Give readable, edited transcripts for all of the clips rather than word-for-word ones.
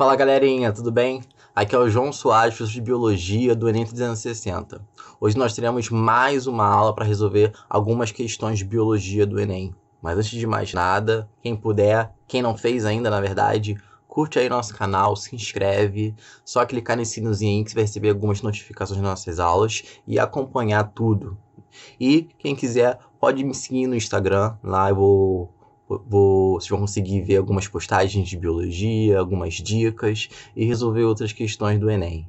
Fala galerinha, tudo bem? Aqui é o João Soares, professor de Biologia do Enem 360. Hoje nós teremos mais uma aula para resolver algumas questões de Biologia do Enem. Mas antes de mais nada, quem puder, quem não fez ainda na verdade, curte aí nosso canal, se inscreve, só clicar nesse sinozinho que você vai receber algumas notificações das nossas aulas e acompanhar tudo. E quem quiser pode me seguir no Instagram, lá vocês vão conseguir ver algumas postagens de biologia, algumas dicas e resolver outras questões do Enem.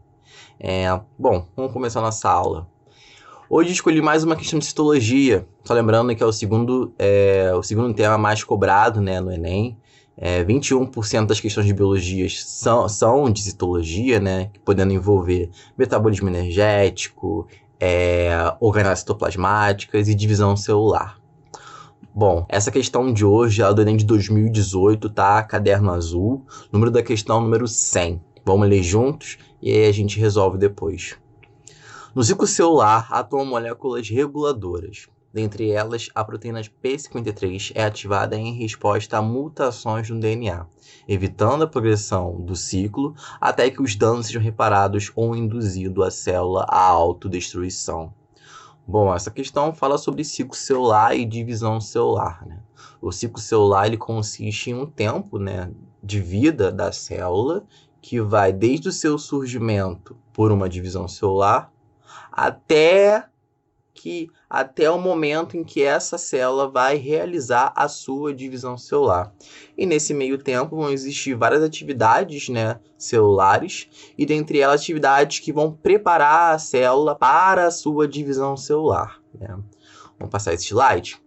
Bom, vamos começar a nossa aula. Hoje escolhi mais uma questão de citologia, só lembrando que é o segundo tema mais cobrado, né, no Enem. 21% das questões de biologia são de citologia, né, podendo envolver metabolismo energético, organelas citoplasmáticas e divisão celular. Bom, essa questão de hoje é do Enem de 2018, tá? Caderno azul, número da questão número 100. Vamos ler juntos e aí a gente resolve depois. No ciclo celular atuam moléculas reguladoras. Dentre elas, a proteína P53 é ativada em resposta a mutações no DNA, evitando a progressão do ciclo até que os danos sejam reparados ou induzido a célula à autodestruição. Bom, essa questão fala sobre ciclo celular e divisão celular, né? O ciclo celular ele consiste em um tempo, né, de vida da célula que vai desde o seu surgimento por uma divisão celular até o momento em que essa célula vai realizar a sua divisão celular. E nesse meio tempo vão existir várias atividades, né, celulares, e dentre elas atividades que vão preparar a célula para a sua divisão celular, né? Vamos passar esse slide.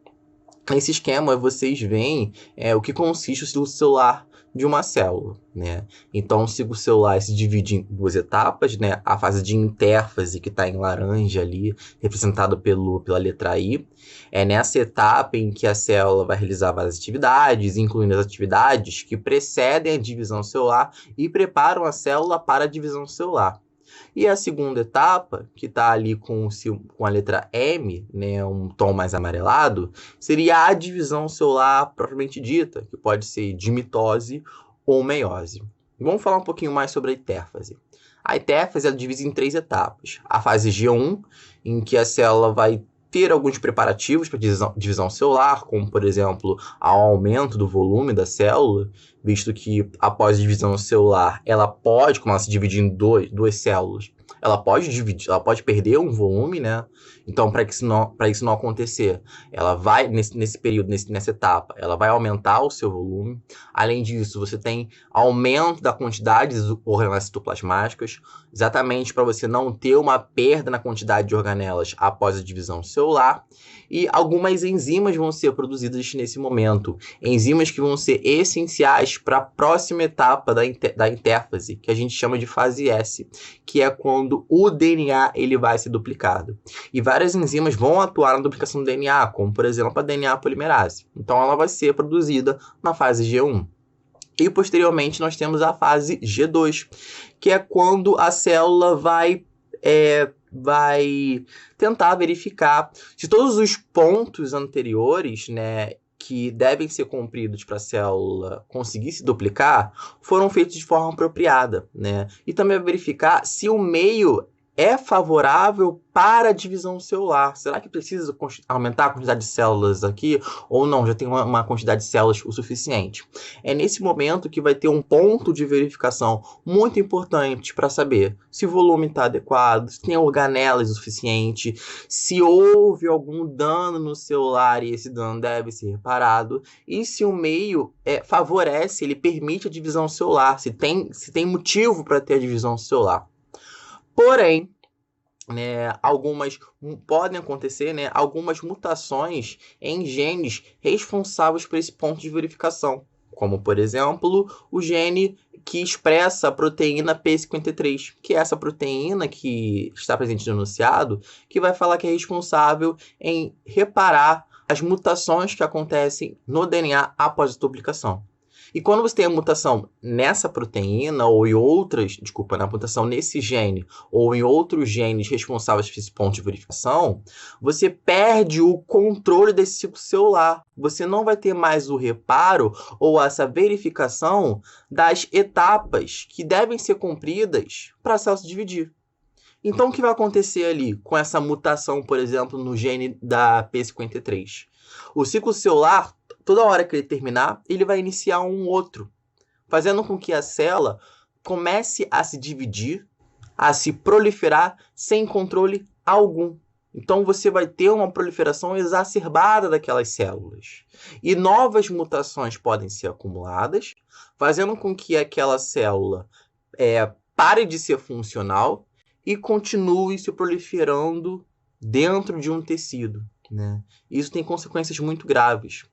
Nesse esquema vocês veem o que consiste o ciclo celular de uma célula, né? Então, o ciclo celular se divide em duas etapas, né? A fase de intérfase, que está em laranja ali, representado pela letra I. É nessa etapa em que a célula vai realizar várias atividades, incluindo as atividades que precedem a divisão celular e preparam a célula para a divisão celular. E a segunda etapa, que está ali com a letra M, né, um tom mais amarelado, seria a divisão celular propriamente dita, que pode ser de mitose ou meiose. Vamos falar um pouquinho mais sobre a intérfase. A intérfase é divide em 3 etapas. A fase G1, em que a célula vai ter alguns preparativos para divisão celular, como, por exemplo, o aumento do volume da célula, visto que após a divisão celular, ela pode, como ela se divide em duas células, ela pode perder um volume, né? Então, para isso não acontecer, ela vai, nesse período, nessa etapa, ela vai aumentar o seu volume. Além disso, você tem aumento da quantidade de organelas citoplasmáticas, exatamente para você não ter uma perda na quantidade de organelas após a divisão celular. E algumas enzimas vão ser produzidas nesse momento. Enzimas que vão ser essenciais para a próxima etapa da intérfase, que a gente chama de fase S, que é quando o DNA ele vai ser duplicado. E várias enzimas vão atuar na duplicação do DNA, como, por exemplo, a DNA polimerase. Então, ela vai ser produzida na fase G1. E, posteriormente, nós temos a fase G2, que é quando a célula vai tentar verificar se todos os pontos anteriores, né, que devem ser cumpridos para a célula conseguir se duplicar, foram feitos de forma apropriada, né? E também verificar se o meio é favorável para a divisão celular. Será que precisa aumentar a quantidade de células aqui? Ou não, já tem uma quantidade de células o suficiente? É nesse momento que vai ter um ponto de verificação muito importante para saber se o volume está adequado, se tem organelas o suficiente, se houve algum dano no celular e esse dano deve ser reparado, e se o meio favorece, ele permite a divisão celular, se tem motivo para ter a divisão celular. Porém, né, podem acontecer, né, algumas mutações em genes responsáveis por esse ponto de verificação, como, por exemplo, o gene que expressa a proteína P53, que é essa proteína que está presente no enunciado, que vai falar que é responsável em reparar as mutações que acontecem no DNA após a duplicação. E quando você tem a mutação nessa proteína ou em outras, na mutação nesse gene ou em outros genes responsáveis por esse ponto de verificação, você perde o controle desse ciclo celular. Você não vai ter mais o reparo ou essa verificação das etapas que devem ser cumpridas para a célula se dividir. Então, o que vai acontecer ali com essa mutação, por exemplo, no gene da P53? O ciclo celular, toda hora que ele terminar, ele vai iniciar um outro, fazendo com que a célula comece a se dividir, a se proliferar sem controle algum. Então, você vai ter uma proliferação exacerbada daquelas células. E novas mutações podem ser acumuladas, fazendo com que aquela célula pare de ser funcional e continue se proliferando dentro de um tecido, né? Isso tem consequências muito graves.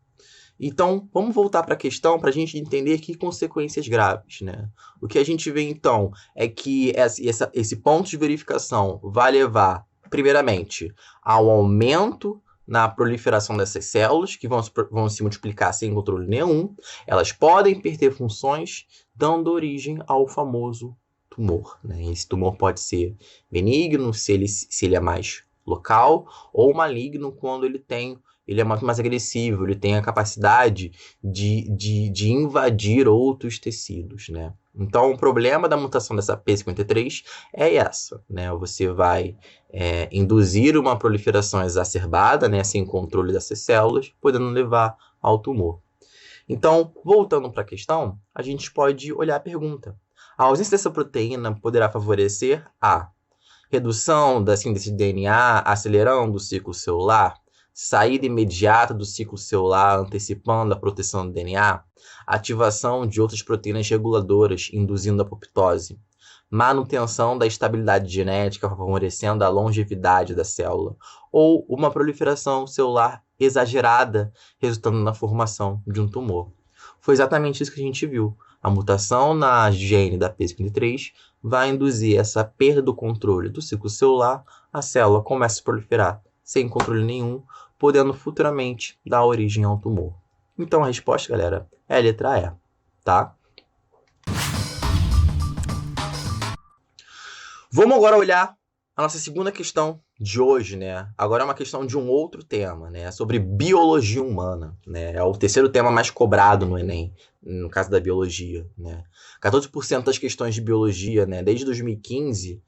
Então, vamos voltar para a questão para a gente entender que consequências graves, né? O que a gente vê, então, é que esse ponto de verificação vai levar, primeiramente, ao aumento na proliferação dessas células, que vão se multiplicar sem controle nenhum. Elas podem perder funções, dando origem ao famoso tumor, né? Esse tumor pode ser benigno, se ele é mais local, ou maligno quando ele é muito mais agressivo, ele tem a capacidade de invadir outros tecidos, né? Então, o problema da mutação dessa P53 é essa, né? Você vai induzir uma proliferação exacerbada, né, sem controle dessas células, podendo levar ao tumor. Então, voltando para a questão, a gente pode olhar a pergunta. A ausência dessa proteína poderá favorecer a redução da síntese de DNA, acelerando o ciclo celular, saída imediata do ciclo celular, antecipando a proteção do DNA, ativação de outras proteínas reguladoras, induzindo a apoptose, manutenção da estabilidade genética, favorecendo a longevidade da célula, ou uma proliferação celular exagerada, resultando na formação de um tumor. Foi exatamente isso que a gente viu. A mutação na gene da P53 vai induzir essa perda do controle do ciclo celular, a célula começa a se proliferar sem controle nenhum, podendo futuramente dar origem ao tumor. Então a resposta, galera, é a letra E, tá? Vamos agora olhar a nossa segunda questão de hoje, né? Agora é uma questão de um outro tema, né? Sobre biologia humana, né? É o terceiro tema mais cobrado no Enem, no caso da biologia, né? 14% das questões de biologia, né, desde 2015,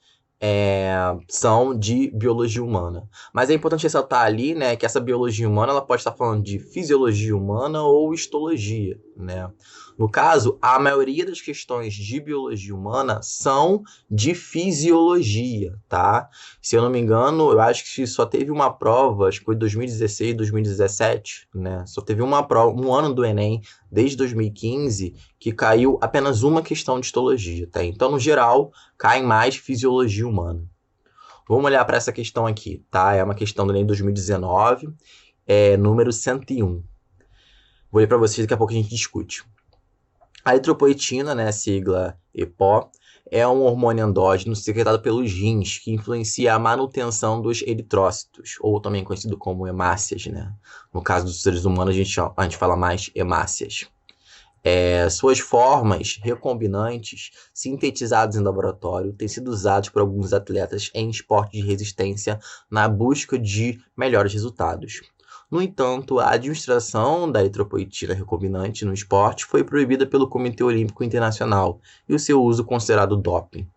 são de biologia humana. Mas é importante ressaltar ali, né, que essa biologia humana ela pode estar falando de fisiologia humana ou histologia, né? No caso, a maioria das questões de biologia humana são de fisiologia, tá? Se eu não me engano, eu acho que só teve uma prova, acho que foi 2016, 2017, né? Só teve uma prova, um ano do Enem, desde 2015, que caiu apenas uma questão de histologia, tá? Então, no geral, cai mais fisiologia humana. Vamos olhar para essa questão aqui, tá? É uma questão do Enem 2019, número 101. Vou ler para vocês, daqui a pouco a gente discute. A eritropoetina, né, sigla EPO, é um hormônio endógeno secretado pelos rins que influencia a manutenção dos eritrócitos, ou também conhecido como hemácias, né? No caso dos seres humanos, a gente fala mais hemácias. Suas formas recombinantes, sintetizadas em laboratório, têm sido usados por alguns atletas em esporte de resistência na busca de melhores resultados. No entanto, a administração da eritropoetina recombinante no esporte foi proibida pelo Comitê Olímpico Internacional e o seu uso considerado doping.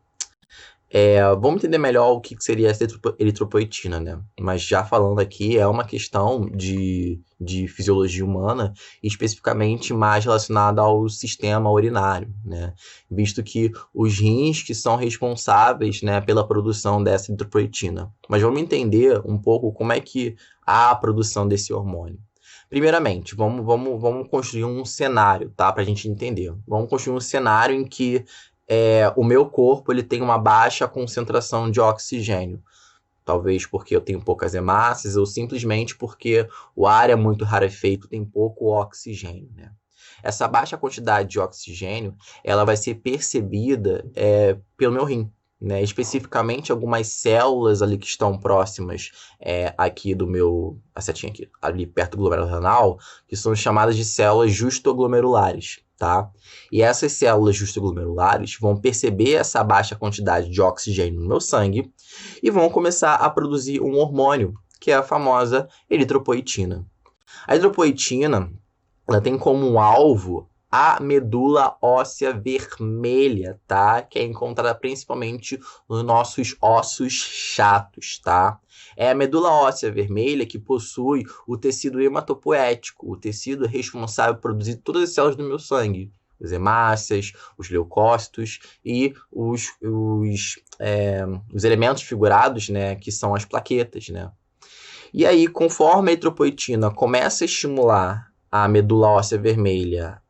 Vamos entender melhor o que seria essa eritropoetina, né? Mas já falando aqui, é uma questão de fisiologia humana, especificamente mais relacionada ao sistema urinário, né? Visto que os rins que são responsáveis, né, pela produção dessa eritropoetina. Mas vamos entender um pouco como é que há a produção desse hormônio. Primeiramente, vamos construir um cenário, tá? Para a gente entender. Vamos construir um cenário em que o meu corpo ele tem uma baixa concentração de oxigênio. Talvez porque eu tenho poucas hemácias ou simplesmente porque o ar é muito rarefeito, tem pouco oxigênio, né? Essa baixa quantidade de oxigênio ela vai ser percebida pelo meu rim. né, especificamente algumas células ali que estão próximas aqui do meu, a setinha aqui, ali perto do glomérulo renal, que são chamadas de células justoglomerulares, tá? E essas células justoglomerulares vão perceber essa baixa quantidade de oxigênio no meu sangue e vão começar a produzir um hormônio, que é a famosa eritropoetina. A eritropoetina, ela tem como alvo a medula óssea vermelha, tá? Que é encontrada principalmente nos nossos ossos chatos, tá? É a medula óssea vermelha que possui o tecido hematopoético, o tecido responsável por produzir todas as células do meu sangue. Os hemácias, os leucócitos e os elementos figurados, né? Que são as plaquetas, né? E aí, conforme a eritropoetina começa a estimular a medula óssea vermelha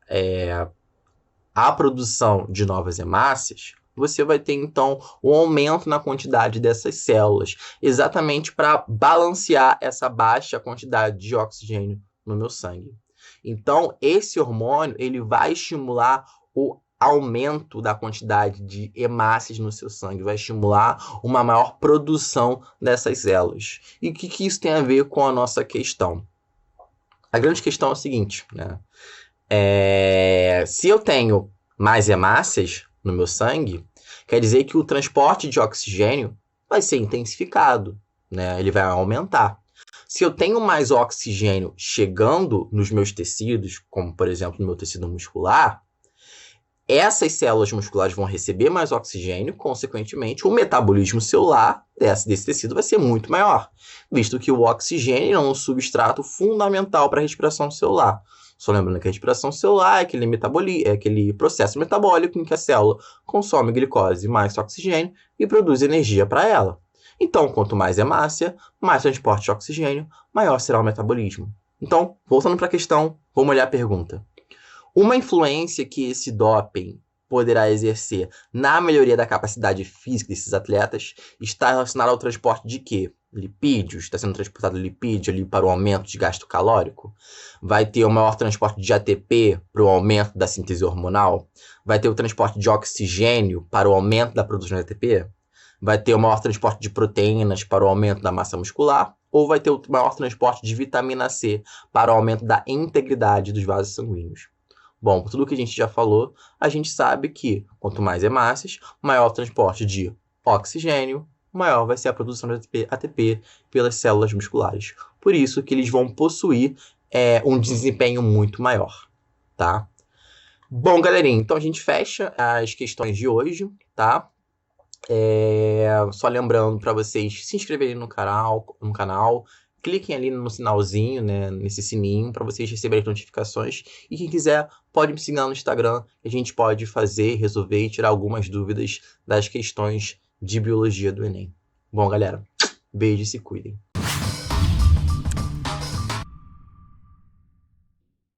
a produção de novas hemácias, você vai ter, então, um aumento na quantidade dessas células, exatamente para balancear essa baixa quantidade de oxigênio no meu sangue. Então, esse hormônio ele vai estimular o aumento da quantidade de hemácias no seu sangue, vai estimular uma maior produção dessas células. E o que isso tem a ver com a nossa questão? A grande questão é a seguinte, né? Se eu tenho mais hemácias no meu sangue, quer dizer que o transporte de oxigênio vai ser intensificado, né? Ele vai aumentar. Se eu tenho mais oxigênio chegando nos meus tecidos, como por exemplo no meu tecido muscular, essas células musculares vão receber mais oxigênio, consequentemente, o metabolismo celular desse tecido vai ser muito maior, visto que o oxigênio é um substrato fundamental para a respiração celular. Só lembrando que a respiração celular é aquele processo metabólico em que a célula consome glicose mais oxigênio e produz energia para ela. Então, quanto mais hemácia, mais transporte de oxigênio, maior será o metabolismo. Então, voltando para a questão, vamos olhar a pergunta. Uma influência que esse doping poderá exercer na melhoria da capacidade física desses atletas está relacionada ao transporte de quê? Lipídios, está sendo transportado lipídio ali para o aumento de gasto calórico? Vai ter o maior transporte de ATP para o aumento da síntese hormonal? Vai ter o transporte de oxigênio para o aumento da produção de ATP? Vai ter o maior transporte de proteínas para o aumento da massa muscular? Ou vai ter o maior transporte de vitamina C para o aumento da integridade dos vasos sanguíneos? Bom, por tudo que a gente já falou, a gente sabe que quanto mais hemácias, maior o transporte de oxigênio, maior vai ser a produção de ATP pelas células musculares. Por isso que eles vão possuir um desempenho muito maior, tá? Bom, galerinha, então a gente fecha as questões de hoje, tá? Só lembrando para vocês se inscreverem no canal, cliquem ali no sinalzinho, né, nesse sininho, para vocês receberem as notificações. E quem quiser, pode me seguir lá no Instagram, que a gente pode resolver e tirar algumas dúvidas das questões de biologia do Enem. Bom, galera, beijo e se cuidem.